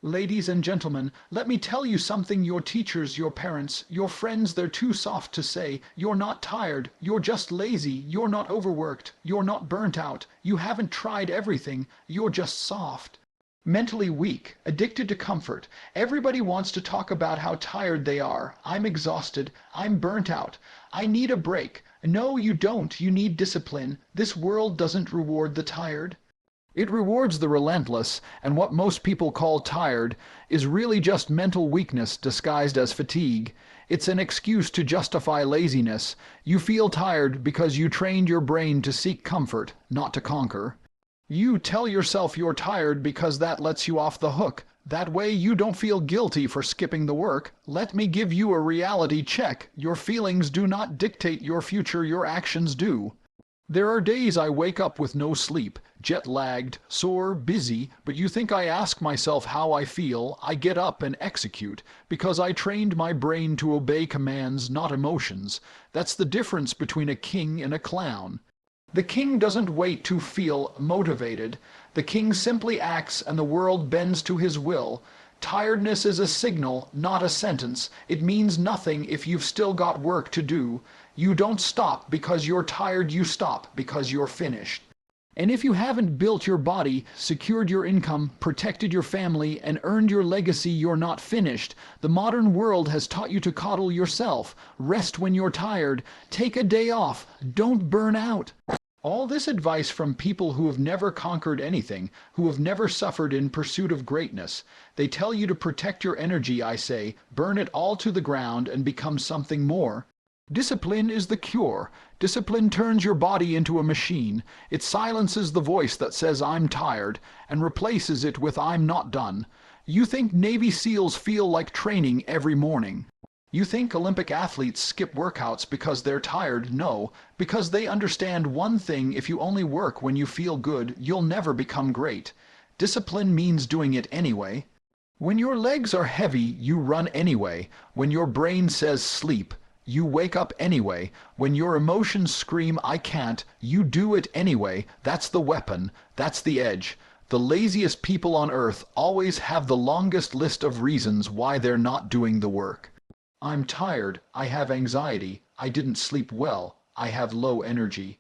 Ladies and gentlemen, let me tell you something. Your teachers, your parents, your friends, they're too soft to say. You're not tired, you're just lazy, you're not overworked, you're not burnt out, you haven't tried everything, you're just soft. Mentally weak, addicted to comfort. Everybody wants to talk about how tired they are. I'm exhausted, I'm burnt out, I need a break. No, you don't, you need discipline. This world doesn't reward the tired. It rewards the relentless, and what most people call tired is really just mental weakness disguised as fatigue. It's an excuse to justify laziness. You feel tired because you trained your brain to seek comfort, not to conquer. You tell yourself you're tired because that lets you off the hook. That way you don't feel guilty for skipping the work. Let me give you a reality check. Your feelings do not dictate your future, your actions do. There are days I wake up with no sleep, jet-lagged, sore, busy, but you think I ask myself how I feel, I get up and execute, because I trained my brain to obey commands, not emotions. That's the difference between a king and a clown. The king doesn't wait to feel motivated. The king simply acts and the world bends to his will. Tiredness is a signal, not a sentence. It means nothing if you've still got work to do. You don't stop because you're tired, you stop because you're finished. And if you haven't built your body, secured your income, protected your family, and earned your legacy, you're not finished. The modern world has taught you to coddle yourself. Rest when you're tired. Take a day off. Don't burn out. All this advice from people who have never conquered anything, who have never suffered in pursuit of greatness. They tell you to protect your energy, I say, burn it all to the ground and become something more. Discipline is the cure. Discipline turns your body into a machine. It silences the voice that says I'm tired and replaces it with I'm not done. You think Navy SEALs feel like training every morning. You think Olympic athletes skip workouts because they're tired? No, because they understand one thing: if you only work when you feel good, you'll never become great. Discipline means doing it anyway. When your legs are heavy, you run anyway. When your brain says sleep, you wake up anyway. When your emotions scream I can't, you do it anyway. That's the weapon. That's the edge. The laziest people on earth always have the longest list of reasons why they're not doing the work. I'm tired, I have anxiety, I didn't sleep well, I have low energy.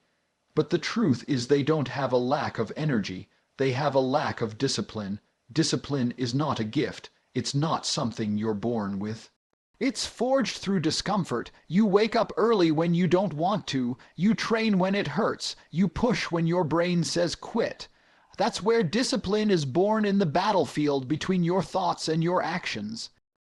But the truth is they don't have a lack of energy. They have a lack of discipline. Discipline is not a gift. It's not something you're born with. It's forged through discomfort. You wake up early when you don't want to. You train when it hurts. You push when your brain says quit. That's where discipline is born, in the battlefield between your thoughts and your actions.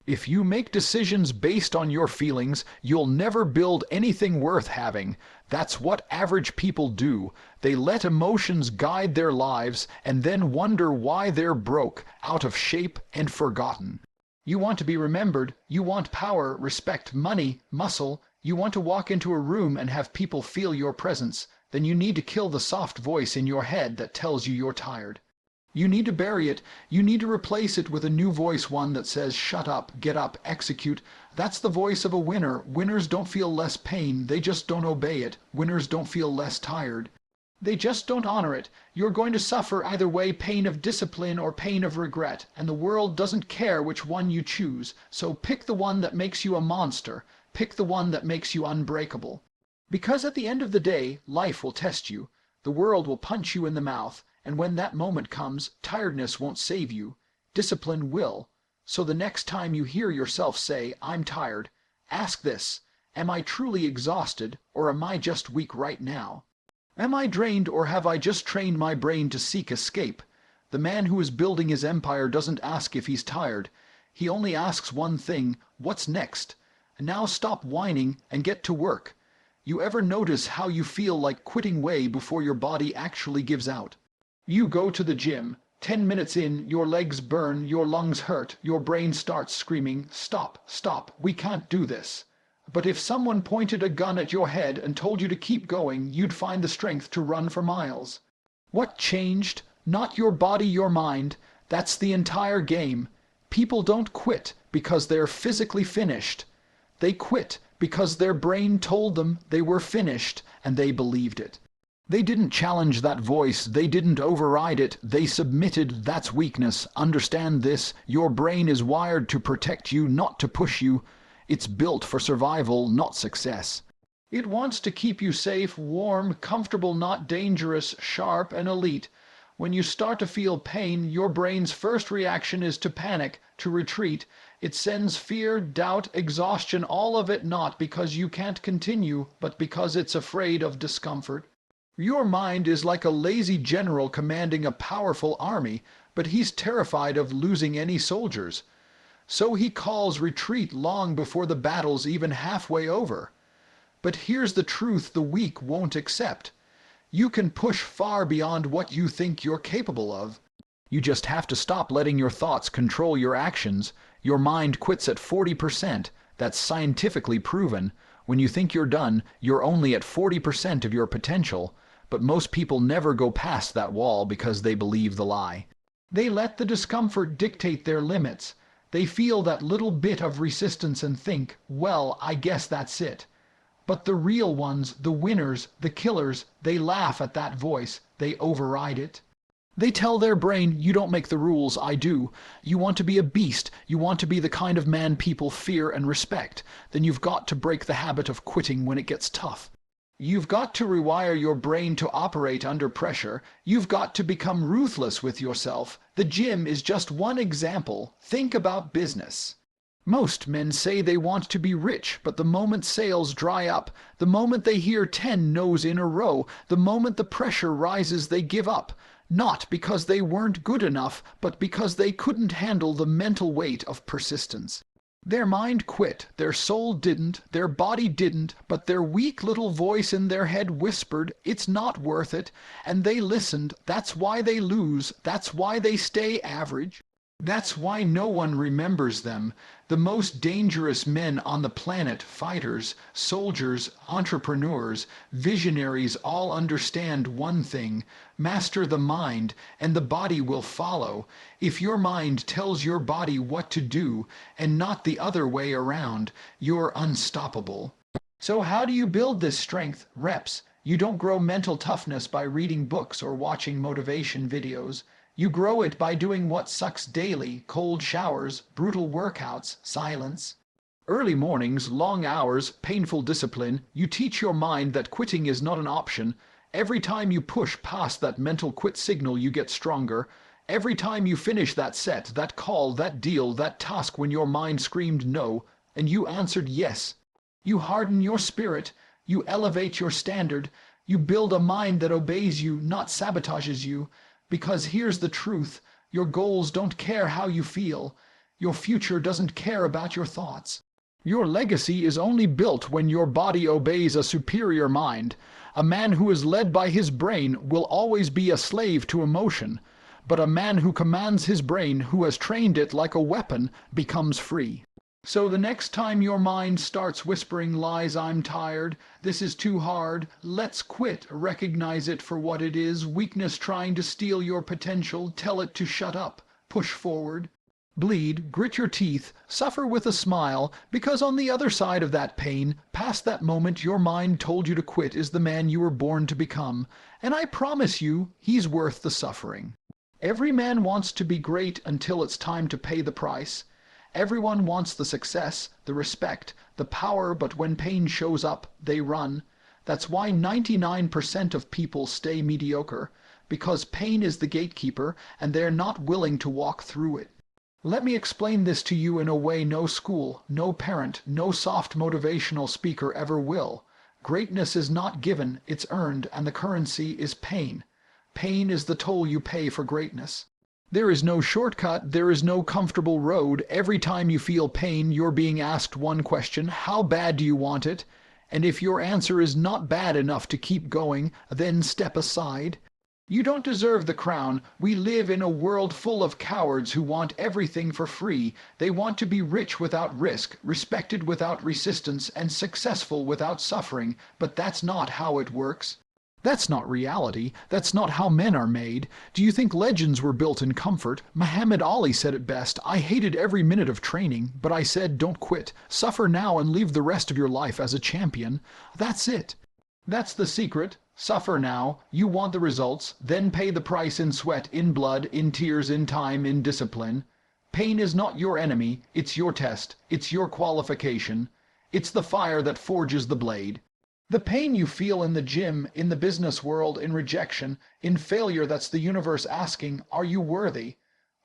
If you make decisions based on your feelings, you'll never build anything worth having. That's what average people do. They let emotions guide their lives and then wonder why they're broke, out of shape, and forgotten. You want to be remembered. You want power, respect, money, muscle. You want to walk into a room and have people feel your presence. Then you need to kill the soft voice in your head that tells you you're tired. You need to bury it. You need to replace it with a new voice, one that says shut up, get up, execute. That's the voice of a winner. Winners don't feel less pain. They just don't obey it. Winners don't feel less tired. They just don't honor it. You're going to suffer either way, pain of discipline or pain of regret, and the world doesn't care which one you choose. So pick the one that makes you a monster. Pick the one that makes you unbreakable. Because at the end of the day, life will test you. The world will punch you in the mouth. And when that moment comes, tiredness won't save you. Discipline will. So the next time you hear yourself say, I'm tired, ask this: am I truly exhausted, or am I just weak right now? Am I drained, or have I just trained my brain to seek escape? The man who is building his empire doesn't ask if he's tired. He only asks one thing: what's next? And now stop whining and get to work. You ever notice how you feel like quitting way before your body actually gives out? You go to the gym. 10 minutes in, your legs burn, your lungs hurt, your brain starts screaming, stop, stop, we can't do this. But if someone pointed a gun at your head and told you to keep going, you'd find the strength to run for miles. What changed? Not your body, your mind. That's the entire game. People don't quit because they're physically finished. They quit because their brain told them they were finished and they believed it. They didn't challenge that voice, they didn't override it, they submitted. That's weakness. Understand this, your brain is wired to protect you, not to push you. It's built for survival, not success. It wants to keep you safe, warm, comfortable, not dangerous, sharp, and elite. When you start to feel pain, your brain's first reaction is to panic, to retreat. It sends fear, doubt, exhaustion, all of it not because you can't continue, but because it's afraid of discomfort. Your mind is like a lazy general commanding a powerful army, but he's terrified of losing any soldiers. So he calls retreat long before the battle's even halfway over. But here's the truth the weak won't accept. You can push far beyond what you think you're capable of. You just have to stop letting your thoughts control your actions. Your mind quits at 40%. That's scientifically proven. When you think you're done, you're only at 40% of your potential. But most people never go past that wall because they believe the lie. They let the discomfort dictate their limits. They feel that little bit of resistance and think, well, I guess that's it. But the real ones, the winners, the killers, they laugh at that voice. They override it. They tell their brain, you don't make the rules, I do. You want to be a beast. You want to be the kind of man people fear and respect. Then you've got to break the habit of quitting when it gets tough. You've got to rewire your brain to operate under pressure. You've got to become ruthless with yourself. The gym is just one example. Think about business. Most men say they want to be rich, but the moment sales dry up, the moment they hear 10 no's in a row, the moment the pressure rises, they give up. Not because they weren't good enough, but because they couldn't handle the mental weight of persistence. Their mind quit, their soul didn't, their body didn't, but their weak little voice in their head whispered, it's not worth it, and they listened. That's why they lose. That's why they stay average. That's why no one remembers them. The most dangerous men on the planet, fighters, soldiers, entrepreneurs, visionaries, all understand one thing. Master the mind, and the body will follow. If your mind tells your body what to do, and not the other way around, you're unstoppable. So how do you build this strength? Reps. You don't grow mental toughness by reading books or watching motivation videos. You grow it by doing what sucks daily: cold showers, brutal workouts, silence. Early mornings, long hours, painful discipline. You teach your mind that quitting is not an option. Every time you push past that mental quit signal, you get stronger. Every time you finish that set, that call, that deal, that task when your mind screamed no, and you answered yes. You harden your spirit. You elevate your standard. You build a mind that obeys you, not sabotages you. Because here's the truth, your goals don't care how you feel. Your future doesn't care about your thoughts. Your legacy is only built when your body obeys a superior mind. A man who is led by his brain will always be a slave to emotion. But a man who commands his brain, who has trained it like a weapon, becomes free. So the next time your mind starts whispering lies, I'm tired, this is too hard, let's quit. Recognize it for what it is, weakness trying to steal your potential. Tell it to shut up. Push forward. Bleed, grit your teeth, suffer with a smile, because on the other side of that pain, past that moment your mind told you to quit, is the man you were born to become. And I promise you, he's worth the suffering. Every man wants to be great until it's time to pay the price. Everyone wants the success, the respect, the power, but when pain shows up, they run. That's why 99% of people stay mediocre, because pain is the gatekeeper and they're not willing to walk through it. Let me explain this to you in a way no school, no parent, no soft motivational speaker ever will. Greatness is not given, it's earned, and the currency is pain. Pain is the toll you pay for greatness. There is no shortcut, there is no comfortable road. Every time you feel pain, you're being asked one question: how bad do you want it? And if your answer is not bad enough to keep going, then step aside. You don't deserve the crown. We live in a world full of cowards who want everything for free. They want to be rich without risk, respected without resistance, and successful without suffering. But that's not how it works. That's not reality. That's not how men are made. Do you think legends were built in comfort? Muhammad Ali said it best: I hated every minute of training, but I said don't quit. Suffer now and live the rest of your life as a champion. That's it. That's the secret. Suffer now, you want the results, then pay the price in sweat, in blood, in tears, in time, in discipline. Pain is not your enemy, it's your test, it's your qualification. It's the fire that forges the blade. The pain you feel in the gym, in the business world, in rejection, in failure, that's the universe asking, are you worthy?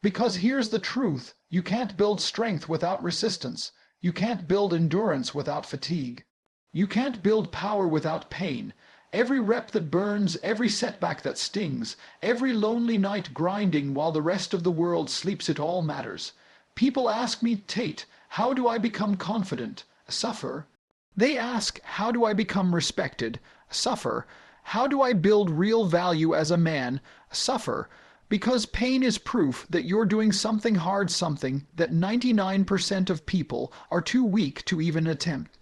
Because here's the truth, you can't build strength without resistance. You can't build endurance without fatigue. You can't build power without pain. Every rep that burns, every setback that stings, every lonely night grinding while the rest of the world sleeps, it all matters. People ask me, Tate, how do I become confident? Suffer. They ask, how do I become respected? Suffer. How do I build real value as a man? Suffer. Because pain is proof that you're doing something hard, something that 99% of people are too weak to even attempt.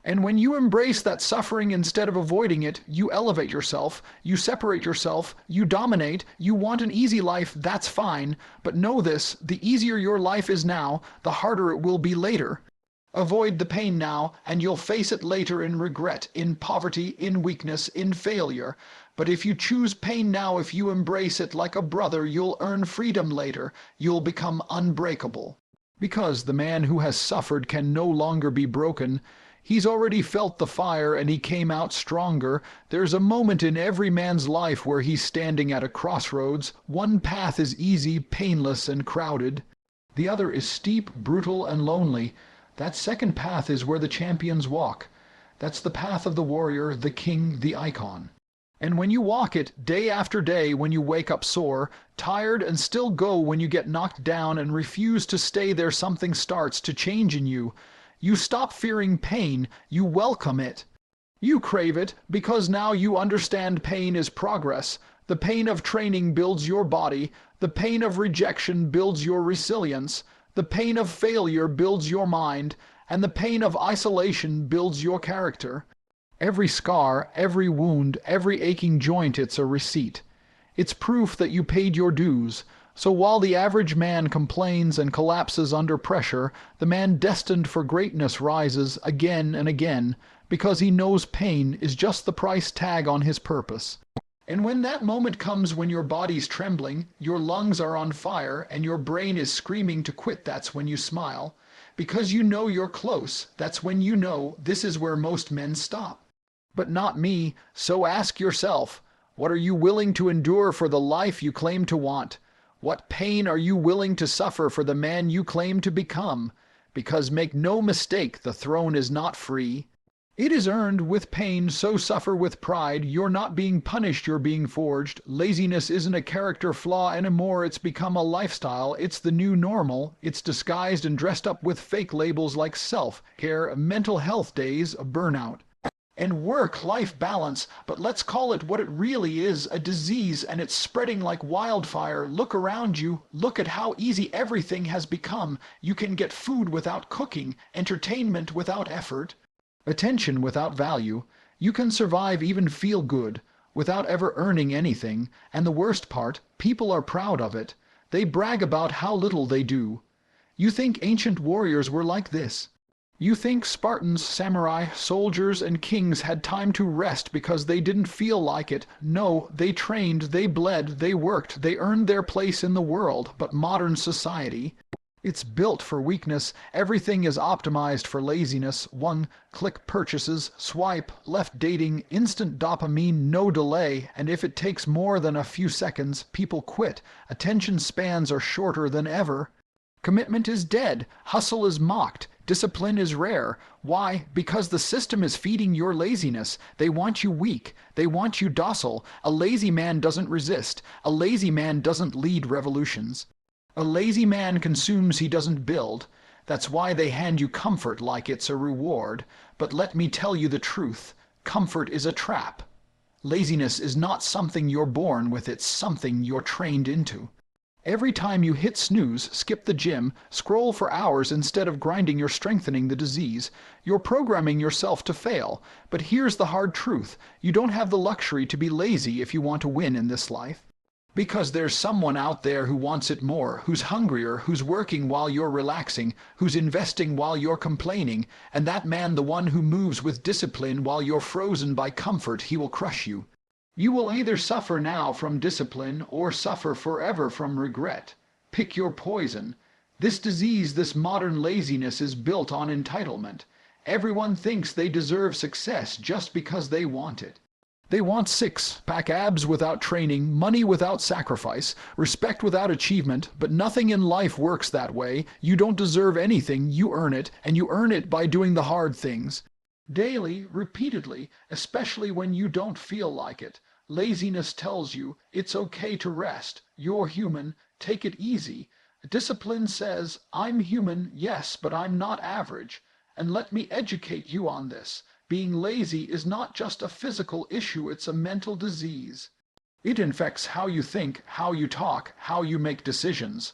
And when you embrace that suffering instead of avoiding it, you elevate yourself, you separate yourself, you dominate. You want an easy life, that's fine, but know this, the easier your life is now, the harder it will be later. Avoid the pain now, and you'll face it later in regret, in poverty, in weakness, in failure. But if you choose pain now, if you embrace it like a brother, you'll earn freedom later. You'll become unbreakable. Because the man who has suffered can no longer be broken. He's already felt the fire and he came out stronger. There's a moment in every man's life where he's standing at a crossroads. One path is easy, painless, and crowded. The other is steep, brutal, and lonely. That second path is where the champions walk. That's the path of the warrior, the king, the icon. And when you walk it, day after day, when you wake up sore, tired, and still go when you get knocked down and refuse to stay there, something starts to change in you. You stop fearing pain, you welcome it. You crave it, because now you understand pain is progress. The pain of training builds your body. The pain of rejection builds your resilience. The pain of failure builds your mind, and the pain of isolation builds your character. Every scar, every wound, every aching joint, it's a receipt. It's proof that you paid your dues. So while the average man complains and collapses under pressure, the man destined for greatness rises again and again, because he knows pain is just the price tag on his purpose. And when that moment comes when your body's trembling, your lungs are on fire, and your brain is screaming to quit, that's when you smile. Because you know you're close, that's when you know this is where most men stop. But not me, so ask yourself, what are you willing to endure for the life you claim to want? What pain are you willing to suffer for the man you claim to become? Because make no mistake, the throne is not free. It is earned with pain, so suffer with pride. You're not being punished, you're being forged. Laziness isn't a character flaw anymore, it's become a lifestyle. It's the new normal. It's disguised and dressed up with fake labels like self-care, mental health days, a burnout, and work-life balance. But let's call it what it really is, a disease, and it's spreading like wildfire. Look around you. Look at how easy everything has become. You can get food without cooking, entertainment without effort, attention without value. You can survive, even feel good, without ever earning anything. And the worst part, people are proud of it. They brag about how little they do. You think ancient warriors were like this? You think Spartans, samurai, soldiers, and kings had time to rest because they didn't feel like it? No, they trained, they bled, they worked, they earned their place in the world. But modern society, it's built for weakness. Everything is optimized for laziness. One-click purchases, swipe, left dating, instant dopamine, no delay. And if it takes more than a few seconds, people quit. Attention spans are shorter than ever. Commitment is dead. Hustle is mocked. Discipline is rare. Why? Because the system is feeding your laziness. They want you weak. They want you docile. A lazy man doesn't resist. A lazy man doesn't lead revolutions. A lazy man consumes, he doesn't build. That's why they hand you comfort like it's a reward. But let me tell you the truth. Comfort is a trap. Laziness is not something you're born with, it's something you're trained into. Every time you hit snooze, skip the gym, scroll for hours instead of grinding, you're strengthening the disease. You're programming yourself to fail. But here's the hard truth. You don't have the luxury to be lazy if you want to win in this life. Because there's someone out there who wants it more, who's hungrier, who's working while you're relaxing, who's investing while you're complaining. And that man, the one who moves with discipline while you're frozen by comfort, he will crush you. You will either suffer now from discipline or suffer forever from regret. Pick your poison. This disease, this modern laziness, is built on entitlement. Everyone thinks they deserve success just because they want it. They want six-pack abs without training, money without sacrifice, respect without achievement, but nothing in life works that way. You don't deserve anything, you earn it, and you earn it by doing the hard things. Daily, repeatedly, especially when you don't feel like it. Laziness tells you it's okay to rest. You're human. Take it easy. Discipline says, I'm human, yes, but I'm not average. And let me educate you on this. Being lazy is not just a physical issue, it's a mental disease. It infects how you think, how you talk, how you make decisions.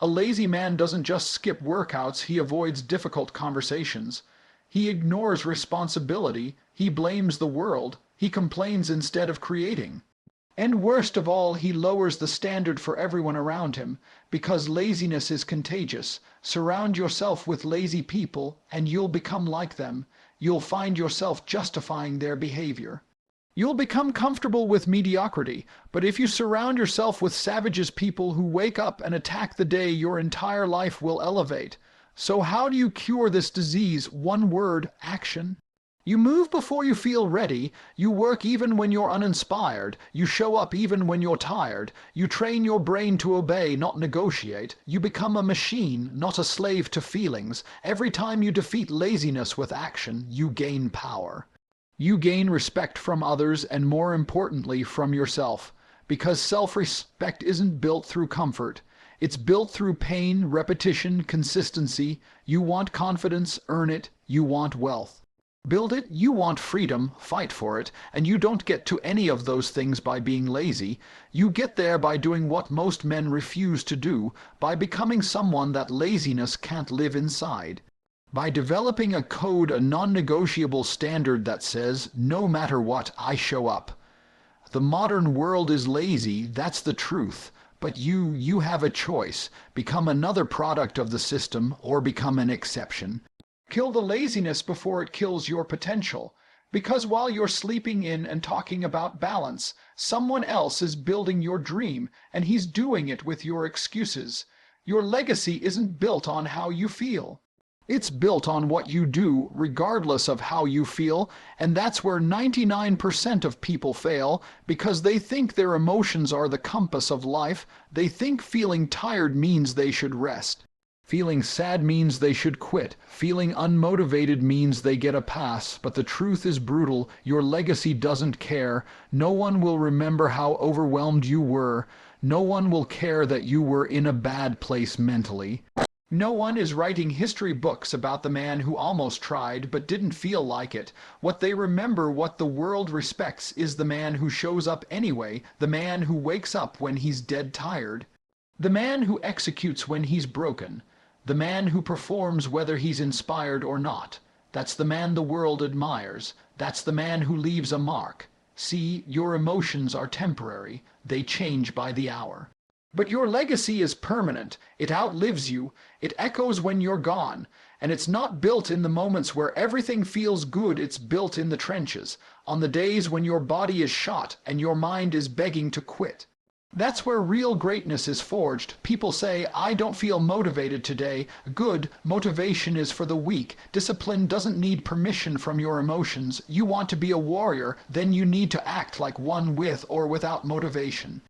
A lazy man doesn't just skip workouts, he avoids difficult conversations. He ignores responsibility, he blames the world, he complains instead of creating. And worst of all, he lowers the standard for everyone around him, because laziness is contagious. Surround yourself with lazy people, and you'll become like them. You'll find yourself justifying their behavior. You'll become comfortable with mediocrity, but if you surround yourself with savages, people who wake up and attack the day, your entire life will elevate. So how do you cure this disease? One word: action. You move before you feel ready. You work even when you're uninspired. You show up even when you're tired. You train your brain to obey, not negotiate. You become a machine, not a slave to feelings. Every time you defeat laziness with action, you gain power. You gain respect from others and, more importantly, from yourself. Because self-respect isn't built through comfort. It's built through pain, repetition, consistency. You want confidence, earn it. You want wealth. Build it. You want freedom, fight for it, and you don't get to any of those things by being lazy. You get there by doing what most men refuse to do, by becoming someone that laziness can't live inside. By developing a code, a non-negotiable standard that says, no matter what, I show up. The modern world is lazy, that's the truth. But you have a choice. Become another product of the system or become an exception. Kill the laziness before it kills your potential. Because while you're sleeping in and talking about balance, someone else is building your dream, and he's doing it with your excuses. Your legacy isn't built on how you feel. It's built on what you do, regardless of how you feel, and that's where 99% of people fail, because they think their emotions are the compass of life. They think feeling tired means they should rest. Feeling sad means they should quit. Feeling unmotivated means they get a pass. But the truth is brutal. Your legacy doesn't care. No one will remember how overwhelmed you were. No one will care that you were in a bad place mentally. No one is writing history books about the man who almost tried but didn't feel like it. What they remember, what the world respects, is the man who shows up anyway, the man who wakes up when he's dead tired, the man who executes when he's broken, the man who performs whether he's inspired or not. That's the man the world admires. That's the man who leaves a mark. See, your emotions are temporary. They change by the hour. But your legacy is permanent. It outlives you. It echoes when you're gone. And it's not built in the moments where everything feels good. It's built in the trenches, on the days when your body is shot and your mind is begging to quit. That's where real greatness is forged. People say, I don't feel motivated today. Good. Motivation is for the weak. Discipline doesn't need permission from your emotions. You want to be a warrior, then you need to act like one with or without motivation.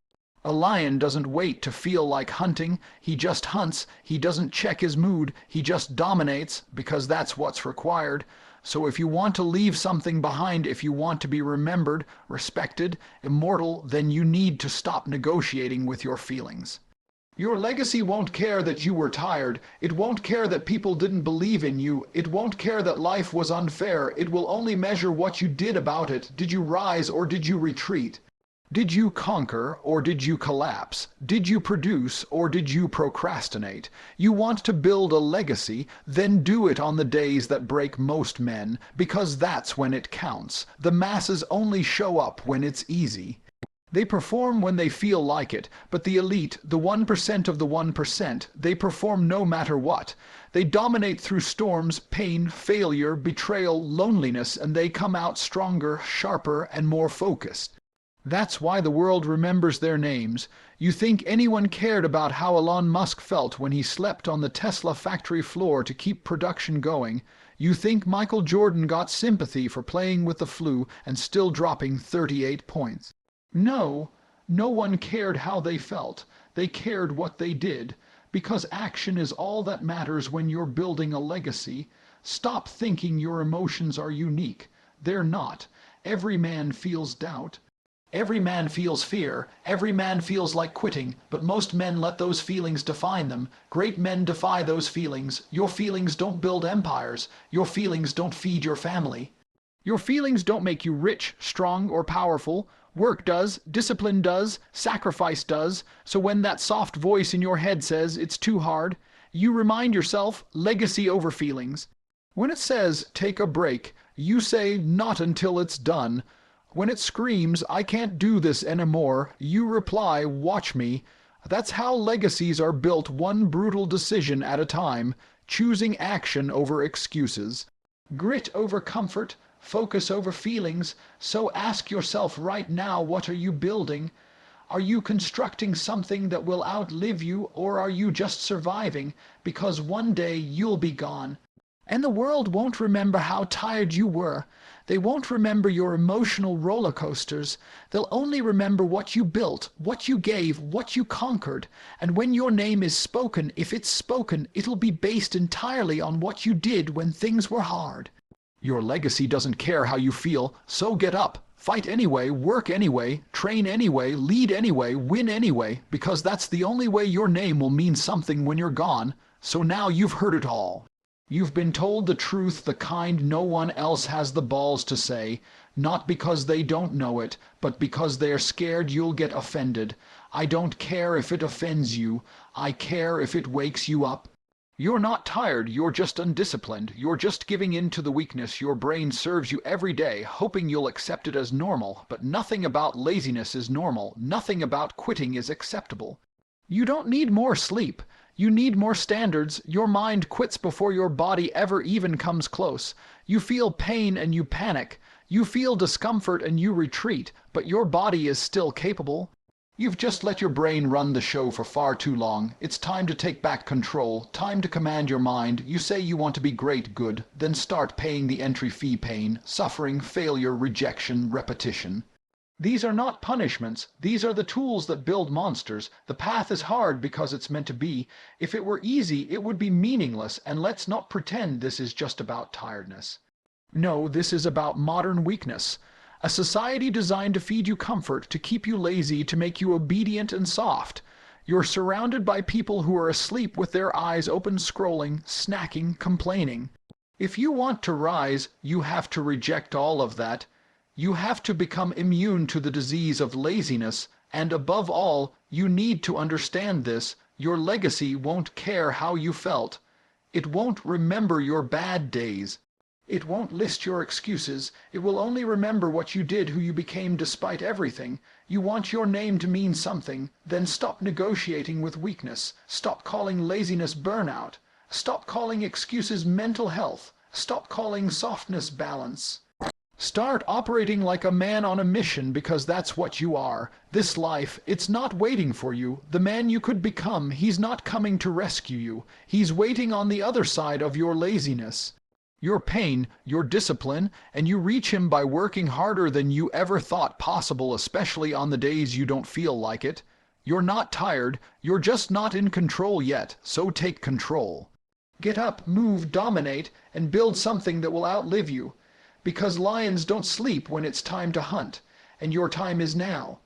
A lion doesn't wait to feel like hunting. He just hunts. He doesn't check his mood. He just dominates, because that's what's required. So if you want to leave something behind, if you want to be remembered, respected, immortal, then you need to stop negotiating with your feelings. Your legacy won't care that you were tired. It won't care that people didn't believe in you. It won't care that life was unfair. It will only measure what you did about it. Did you rise or did you retreat? Did you conquer or did you collapse? Did you produce or did you procrastinate? You want to build a legacy? Then do it on the days that break most men, because that's when it counts. The masses only show up when it's easy. They perform when they feel like it, but the elite, the 1% of the 1%, they perform no matter what. They dominate through storms, pain, failure, betrayal, loneliness, and they come out stronger, sharper, and more focused. That's why the world remembers their names. You think anyone cared about how Elon Musk felt when he slept on the Tesla factory floor to keep production going? You think Michael Jordan got sympathy for playing with the flu and still dropping 38 points? No, no one cared how they felt. They cared what they did. Because action is all that matters when you're building a legacy. Stop thinking your emotions are unique. They're not. Every man feels doubt. Every man feels fear. Every man feels like quitting, but most men let those feelings define them. Great men defy those feelings. Your feelings don't build empires. Your feelings don't feed your family. Your feelings don't make you rich, strong, or powerful. Work does, discipline does, sacrifice does. So when that soft voice in your head says it's too hard, you remind yourself legacy over feelings. When it says take a break, you say not until it's done. When it screams, I can't do this anymore, you reply, watch me. That's how legacies are built, one brutal decision at a time, choosing action over excuses. Grit over comfort, focus over feelings. So ask yourself right now, what are you building? Are you constructing something that will outlive you, or are you just surviving? Because one day you'll be gone. And the world won't remember how tired you were. They won't remember your emotional roller coasters. They'll only remember what you built, what you gave, what you conquered. And when your name is spoken, if it's spoken, it'll be based entirely on what you did when things were hard. Your legacy doesn't care how you feel, so get up. Fight anyway, work anyway, train anyway, lead anyway, win anyway, because that's the only way your name will mean something when you're gone. So now you've heard it all. You've been told the truth, the kind no one else has the balls to say, not because they don't know it, but because they're scared you'll get offended. I don't care if it offends you. I care if it wakes you up. You're not tired, you're just undisciplined. You're just giving in to the weakness your brain serves you every day, hoping you'll accept it as normal. But nothing about laziness is normal. Nothing about quitting is acceptable. You don't need more sleep. You need more standards. Your mind quits before your body ever even comes close. You feel pain and you panic. You feel discomfort and you retreat, but your body is still capable. You've just let your brain run the show for far too long. It's time to take back control, time to command your mind. You say you want to be great good, then start paying the entry fee: pain, suffering, failure, rejection, repetition. These are not punishments. These are the tools that build monsters. The path is hard because it's meant to be. If it were easy, it would be meaningless, and let's not pretend this is just about tiredness. No, this is about modern weakness. A society designed to feed you comfort, to keep you lazy, to make you obedient and soft. You're surrounded by people who are asleep with their eyes open, scrolling, snacking, complaining. If you want to rise, you have to reject all of that. You have to become immune to the disease of laziness, and above all, you need to understand this: your legacy won't care how you felt. It won't remember your bad days. It won't list your excuses. It will only remember what you did, who you became despite everything. You want your name to mean something, then stop negotiating with weakness. Stop calling laziness burnout. Stop calling excuses mental health. Stop calling softness balance. Start operating like a man on a mission, because that's what you are. This life, it's not waiting for you. The man you could become, he's not coming to rescue you. He's waiting on the other side of your laziness, your pain, your discipline, and you reach him by working harder than you ever thought possible, especially on the days you don't feel like it. You're not tired, you're just not in control yet, so take control. Get up, move, dominate, and build something that will outlive you. Because lions don't sleep when it's time to hunt, and your time is now.